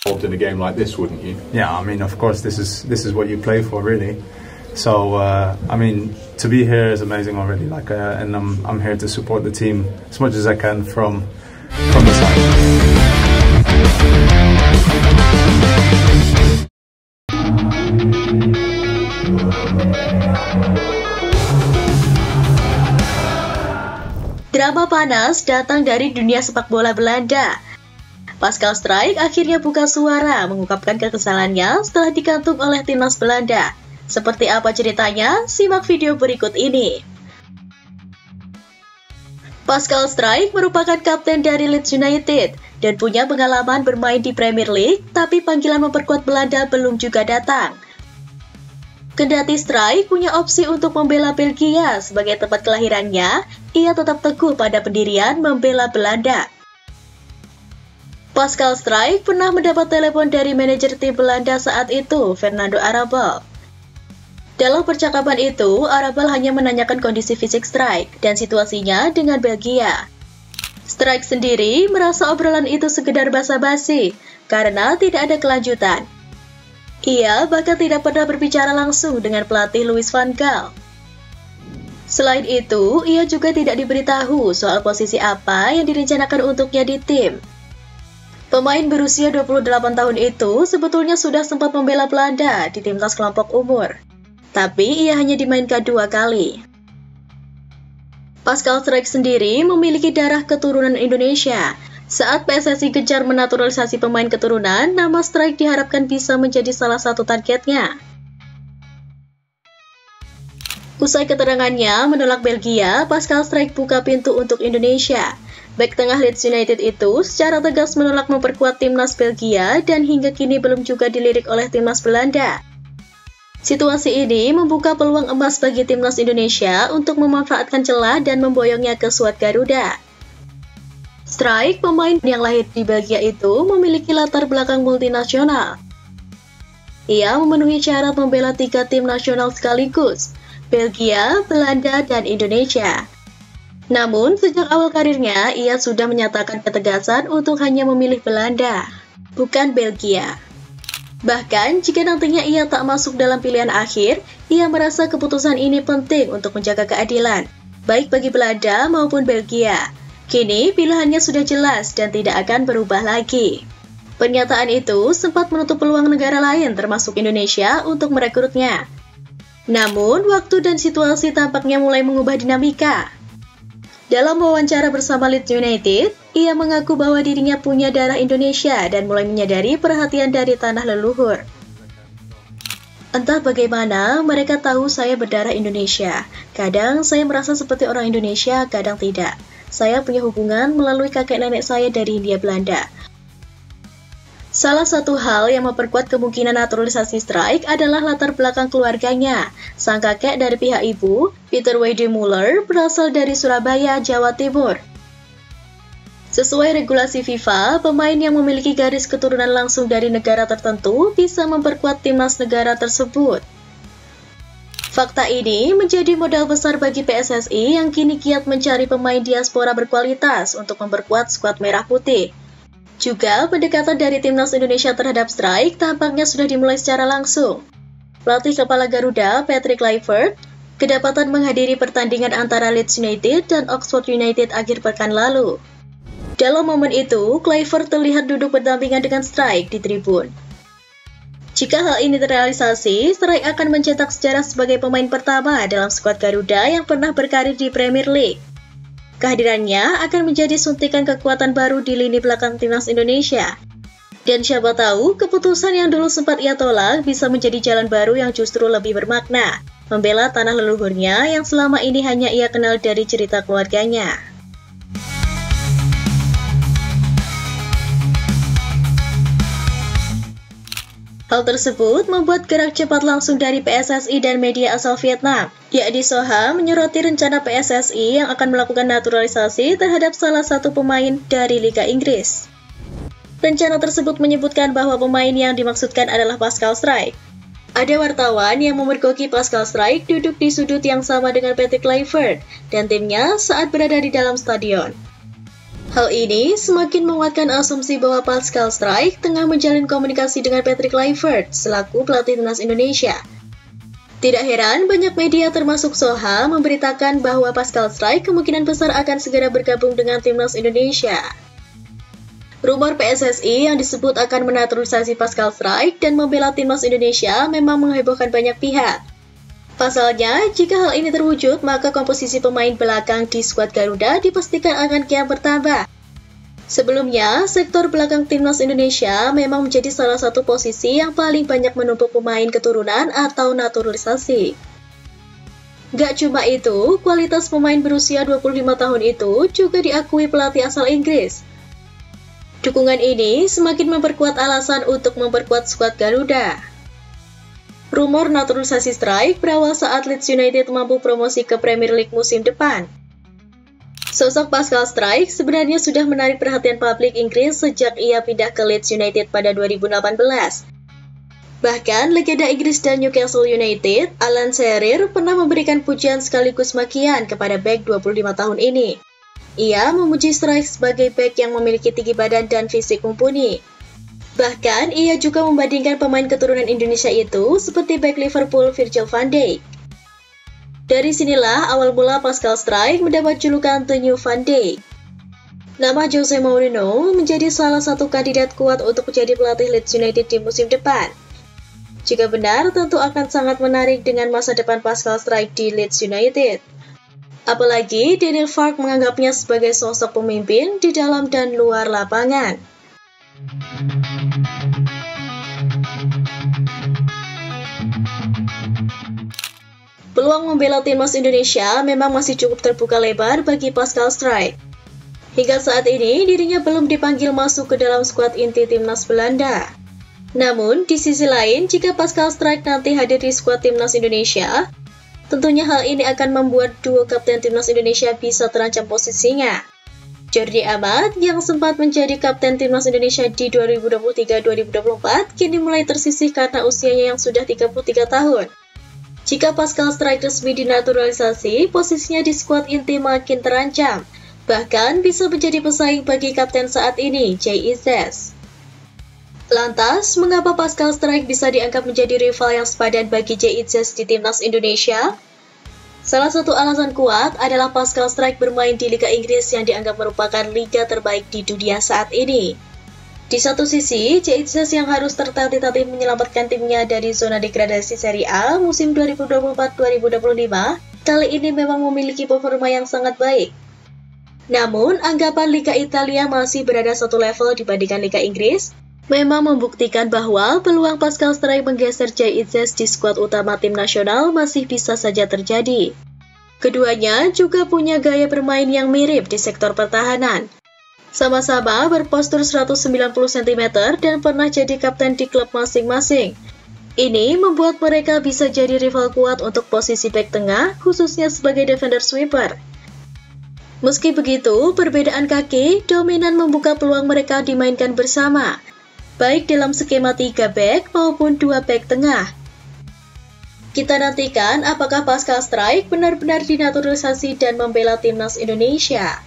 involved in a game like this, wouldn't you? Yeah, I mean, of course, this is what you play for, really. So, I mean, to be here is amazing already. And I'm here to support the team as much as I can from the side. Drama panas datang dari dunia sepak bola Belanda. Pascal Struijk akhirnya buka suara mengungkapkan kekesalannya setelah dikantung oleh timnas Belanda. Seperti apa ceritanya? Simak video berikut ini. Pascal Struijk merupakan kapten dari Leeds United dan punya pengalaman bermain di Premier League, tapi panggilan memperkuat Belanda belum juga datang. Kendati Struijk punya opsi untuk membela Belgia sebagai tempat kelahirannya, ia tetap teguh pada pendirian membela Belanda. Pascal Struijk pernah mendapat telepon dari manajer tim Belanda saat itu, Fernando Arrabal. Dalam percakapan itu, Arrabal hanya menanyakan kondisi fisik Struijk dan situasinya dengan Belgia. Struijk sendiri merasa obrolan itu sekedar basa-basi karena tidak ada kelanjutan. Ia bahkan tidak pernah berbicara langsung dengan pelatih Louis van Gaal. Selain itu, ia juga tidak diberitahu soal posisi apa yang direncanakan untuknya di tim. Pemain berusia 28 tahun itu sebetulnya sudah sempat membela Belanda di timnas kelompok umur. Tapi ia hanya dimainkan 2 kali. Pascal Struijk sendiri memiliki darah keturunan Indonesia. Saat PSSI gencar menaturalisasi pemain keturunan, nama Struijk diharapkan bisa menjadi salah satu targetnya. Usai keterangannya menolak Belgia, Pascal Struijk buka pintu untuk Indonesia. Bek tengah Leeds United itu secara tegas menolak memperkuat timnas Belgia dan hingga kini belum juga dilirik oleh timnas Belanda. Situasi ini membuka peluang emas bagi timnas Indonesia untuk memanfaatkan celah dan memboyongnya ke skuad Garuda. Struijk, pemain yang lahir di Belgia itu, memiliki latar belakang multinasional. Ia memenuhi syarat membela 3 tim nasional sekaligus, Belgia, Belanda, dan Indonesia. Namun, sejak awal karirnya, ia sudah menyatakan ketegasan untuk hanya memilih Belanda, bukan Belgia. Bahkan, jika nantinya ia tak masuk dalam pilihan akhir, ia merasa keputusan ini penting untuk menjaga keadilan, baik bagi Belanda maupun Belgia. Kini, pilihannya sudah jelas dan tidak akan berubah lagi. Pernyataan itu sempat menutup peluang negara lain termasuk Indonesia untuk merekrutnya. Namun, waktu dan situasi tampaknya mulai mengubah dinamika. Dalam wawancara bersama Leeds United, ia mengaku bahwa dirinya punya darah Indonesia dan mulai menyadari perhatian dari tanah leluhur. Entah bagaimana, mereka tahu saya berdarah Indonesia. Kadang saya merasa seperti orang Indonesia, kadang tidak. Saya punya hubungan melalui kakek nenek saya dari Hindia Belanda. Salah satu hal yang memperkuat kemungkinan naturalisasi Struijk adalah latar belakang keluarganya. Sang kakek dari pihak ibu, Peter Weidemuller, berasal dari Surabaya, Jawa Timur. Sesuai regulasi FIFA, pemain yang memiliki garis keturunan langsung dari negara tertentu bisa memperkuat timnas negara tersebut. Fakta ini menjadi modal besar bagi PSSI yang kini giat mencari pemain diaspora berkualitas untuk memperkuat skuad merah putih. Juga, pendekatan dari timnas Indonesia terhadap Struijk tampaknya sudah dimulai secara langsung. Pelatih kepala Garuda, Patrick Kluivert, kedapatan menghadiri pertandingan antara Leeds United dan Oxford United akhir pekan lalu. Dalam momen itu, Kluivert terlihat duduk berdampingan dengan Struijk di tribun. Jika hal ini terrealisasi, Struijk akan mencetak sejarah sebagai pemain pertama dalam skuad Garuda yang pernah berkarir di Premier League. Kehadirannya akan menjadi suntikan kekuatan baru di lini belakang timnas Indonesia. Dan siapa tahu, keputusan yang dulu sempat ia tolak bisa menjadi jalan baru yang justru lebih bermakna, membela tanah leluhurnya yang selama ini hanya ia kenal dari cerita keluarganya. Hal tersebut membuat gerak cepat langsung dari PSSI dan media asal Vietnam, yakni Soha, menyoroti rencana PSSI yang akan melakukan naturalisasi terhadap salah satu pemain dari Liga Inggris. Rencana tersebut menyebutkan bahwa pemain yang dimaksudkan adalah Pascal Struijk. Ada wartawan yang memergoki Pascal Struijk duduk di sudut yang sama dengan Patrick Kluivert dan timnya saat berada di dalam stadion. Hal ini semakin menguatkan asumsi bahwa Pascal Struijk tengah menjalin komunikasi dengan Patrick Kluivert selaku pelatih timnas Indonesia. Tidak heran, banyak media termasuk Soha memberitakan bahwa Pascal Struijk kemungkinan besar akan segera bergabung dengan timnas Indonesia. Rumor PSSI yang disebut akan menaturalisasi Pascal Struijk dan membela timnas Indonesia memang menghebohkan banyak pihak. Pasalnya, jika hal ini terwujud, maka komposisi pemain belakang di skuad Garuda dipastikan akan kian bertambah. Sebelumnya, sektor belakang timnas Indonesia memang menjadi salah satu posisi yang paling banyak menumpuk pemain keturunan atau naturalisasi. Gak cuma itu, kualitas pemain berusia 25 tahun itu juga diakui pelatih asal Inggris. Dukungan ini semakin memperkuat alasan untuk memperkuat skuad Garuda. Rumor naturalisasi Struijk berawal saat Leeds United mampu promosi ke Premier League musim depan. Sosok Pascal Struijk sebenarnya sudah menarik perhatian publik Inggris sejak ia pindah ke Leeds United pada 2018. Bahkan, legenda Inggris dan Newcastle United, Alan Shearer, pernah memberikan pujian sekaligus makian kepada bek 25 tahun ini. Ia memuji Struijk sebagai bek yang memiliki tinggi badan dan fisik mumpuni. Bahkan, ia juga membandingkan pemain keturunan Indonesia itu seperti bek Liverpool Virgil van Dijk. Dari sinilah awal mula Pascal Struijk mendapat julukan The New Van Dijk. Nama Jose Mourinho menjadi salah satu kandidat kuat untuk menjadi pelatih Leeds United di musim depan. Jika benar, tentu akan sangat menarik dengan masa depan Pascal Struijk di Leeds United. Apalagi Daniel Farke menganggapnya sebagai sosok pemimpin di dalam dan luar lapangan. Peluang membela timnas Indonesia memang masih cukup terbuka lebar bagi Pascal Struijk. Hingga saat ini, dirinya belum dipanggil masuk ke dalam skuad inti timnas Belanda. Namun, di sisi lain, jika Pascal Struijk nanti hadir di skuad timnas Indonesia, tentunya hal ini akan membuat duo kapten timnas Indonesia bisa terancam posisinya. Jordi Amat, yang sempat menjadi kapten timnas Indonesia di 2023-2024, kini mulai tersisih karena usianya yang sudah 33 tahun. Jika Pascal Struijk resmi dinaturalisasi, posisinya di skuad inti makin terancam, bahkan bisa menjadi pesaing bagi kapten saat ini, Jay Izzes. Lantas, mengapa Pascal Struijk bisa dianggap menjadi rival yang sepadan bagi Jay Izzes di timnas Indonesia? Salah satu alasan kuat adalah Pascal Struijk bermain di Liga Inggris yang dianggap merupakan liga terbaik di dunia saat ini. Di satu sisi, Jay Izzes yang harus tertatih-tatih menyelamatkan timnya dari zona degradasi Serie A musim 2024-2025, kali ini memang memiliki performa yang sangat baik. Namun, anggapan Liga Italia masih berada satu level dibandingkan Liga Inggris, memang membuktikan bahwa peluang Pascal Struijk menggeser Jay Izzes di skuad utama tim nasional masih bisa saja terjadi. Keduanya juga punya gaya bermain yang mirip di sektor pertahanan. Sama-sama berpostur 190 cm dan pernah jadi kapten di klub masing-masing. Ini membuat mereka bisa jadi rival kuat untuk posisi bek tengah, khususnya sebagai defender sweeper. Meski begitu, perbedaan kaki dominan membuka peluang mereka dimainkan bersama, baik dalam skema 3 bek maupun 2 bek tengah. Kita nantikan apakah Pascal Struijk benar-benar dinaturalisasi dan membela timnas Indonesia.